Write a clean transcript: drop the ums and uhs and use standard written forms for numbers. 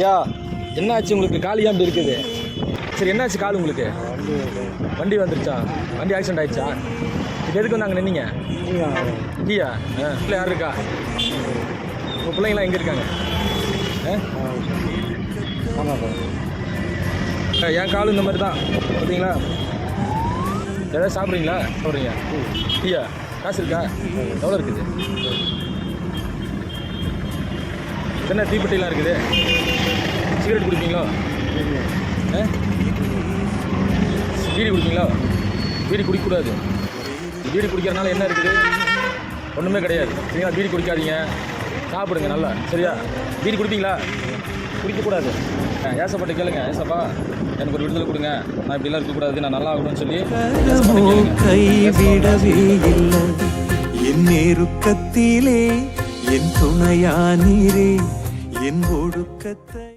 ஐயா என்னாச்சு உங்களுக்கு? கால் ஏன் இப்படி இருக்குது? சரி என்னாச்சு கால் உங்களுக்கு? வண்டி வந்துருச்சா? வண்டி ஆக்சிடென்ட் ஆயிடுச்சா? இப்போ எதுக்கு வந்தாங்க நின்னீங்க? டீயா? இல்லை யார் இருக்கா? உங்கள் பிள்ளைங்களாம் எங்கே இருக்காங்க? என் காலும் இந்த மாதிரி தான் பார்த்தீங்களா? ஏதாவது சாப்பிட்றீங்களா? சாப்பிட்றீங்க டீயா? காசு இருக்கா? எவ்வளோ இருக்குது? என்ன தீப்பெட்டிலாம் இருக்குது? சிகரெட் குடிப்பீங்களோ? பீடி குடிப்பீங்களோ? பீடி குடிக்கக்கூடாது. பீடி குடிக்கிறதுனால என்ன இருக்குது? ஒன்றுமே கிடையாது சரிங்களா? பீடி குடிக்காதீங்க, சாப்பிடுங்க நல்லா சரியா? பீடி குடிப்பீங்களா? குடிக்கக்கூடாது. ஏசப்பட்டு கேளுங்க, ஏசப்பா எனக்கு ஒரு விடுதலை கொடுங்க, நான் இப்படிலாம் இருக்கக்கூடாது, நான் நல்லா ஆகணும்னு சொல்லி கைவிடவே இல்லை. என் நெருக்கத்திலே என் துணையானீரே, என் ஒடுக்கத்தை